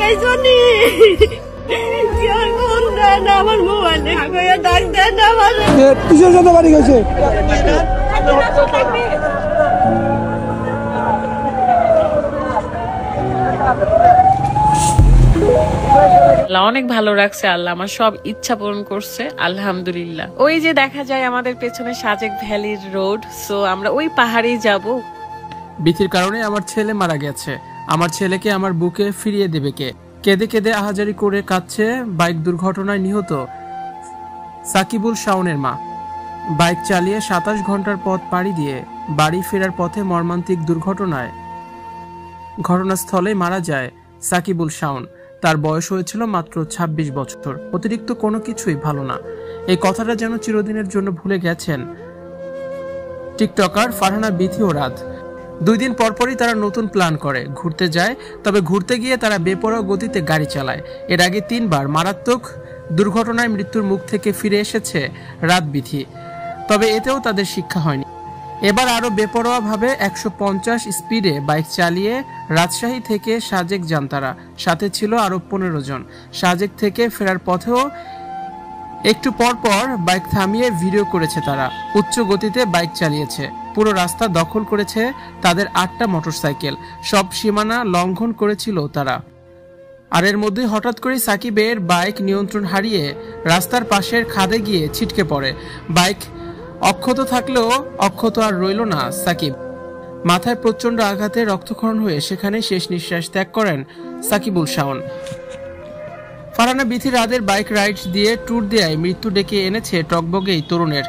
আইসনি কোন দেন আমার মোবাইলে ডাক দেন আমার কিসের জন্য বাড়ি গেছে। অনেক ভালো রাখছে আল্লাহ, আমার সব ইচ্ছা পূরণ করছে আলহামদুলিল্লাহ। ওই যে দেখা যায় আমাদের পেছনে সাজেক ভ্যালির রোড, সো আমরা ওই পাহাড়েই যাব। বিথির কারণে আমার ছেলে মারা গেছে, আমার ছেলেকে আমার বুকে ফিরিয়ে দেবে কে? কেঁদে কেঁদে আহাজারি করে কাঁদছে বাইক দুর্ঘটনায় নিহত সাকিবুল শাওনের মা। বাইক চালিয়ে 27 ঘন্টার পথ পাড়ি দিয়ে বাড়ি ফেরার পথে মর্মান্তিক দুর্ঘটনায় ঘটনাস্থলে মারা যায় সাকিবুল শাওন। তার বয়স হয়েছিল মাত্র 26 বছর। অতিরিক্ত কোনো কিছুই ভালো না, এই কথাটা যেন চিরদিনের জন্য ভুলে গেছেন টিকটকার ফারহানা বিথি ও রাত। 2 দিন পরপরই তারা নতুন প্ল্যান করে, ঘুরতে যায়। তবে ঘুরতে গিয়ে তারা বেপরোয়া গতিতে গাড়ি চালায়। এর আগে 3 বার মারাত্মক দুর্ঘটনায় মৃত্যুর মুখ থেকে ফিরে এসেছে রাত বিথি, তবে এতেও তাদের শিক্ষা হয়নি। এবার আরও বেপরোয়াভাবে 150 স্পিডে বাইক চালিয়ে রাজশাহী থেকে সাজেক যান তারা। সাথে ছিল আরও 15 জন। সাজেক থেকে ফেরার পথেও একটু পর পর বাইক থামিয়ে ভিডিও করেছে তারা। উচ্চ গতিতে বাইক চালিয়েছে, পুরো রাস্তা দখল করেছে তাদের 8টা মোটরসাইকেল। সব সীমানা লঙ্ঘন করেছিল তারা। আর এর মধ্যে হঠাৎ করে সাকিবের বাইক নিয়ন্ত্রণ হারিয়ে রাস্তার পাশের খাদে গিয়ে ছিটকে পড়ে। বাইক অক্ষত থাকলেও অক্ষত আর রইল না সাকিব। মাথায় প্রচন্ড আঘাতে রক্তক্ষরণ হয়ে সেখানে শেষ নিঃশ্বাস ত্যাগ করেন সাকিবুল শাওন। ফারহানা বিথি রাদের বাইক রাইড দিয়ে ট্যুর দেয় মৃত্যু ডেকে এনেছে টকবগে এই তরুণের,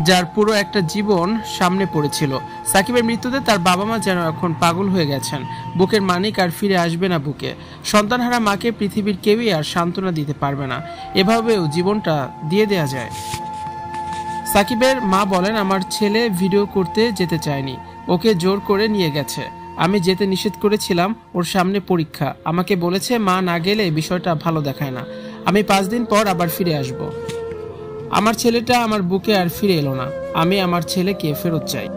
যার পুরো একটা জীবন সামনে পড়েছিল। সাকিবের মৃত্যুতে তার বাবা মা যেন এখন পাগল হয়ে গেছেন। বুকের মানিক আর ফিরে আসবে না বুকে। সন্তানহারা মাকে পৃথিবীর কেউই আর সান্ত্বনা দিতে পারবে না। এভাবেও জীবনটা দিয়ে দেয়া যায়। সাকিবের মা বলেন, আমার ছেলে ভিডিও করতে যেতে চায়নি, ওকে জোর করে নিয়ে গেছে। আমি যেতে নিষেধ করেছিলাম, ওর সামনে পরীক্ষা। আমাকে বলেছে মা না গেলে বিষয়টা ভালো দেখায় না, আমি 5 দিন পর আবার ফিরে আসব। আমার ছেলেটা আমার বুকে আর ফিরে এলো না। আমি আমার ছেলেকে ফেরত চাই।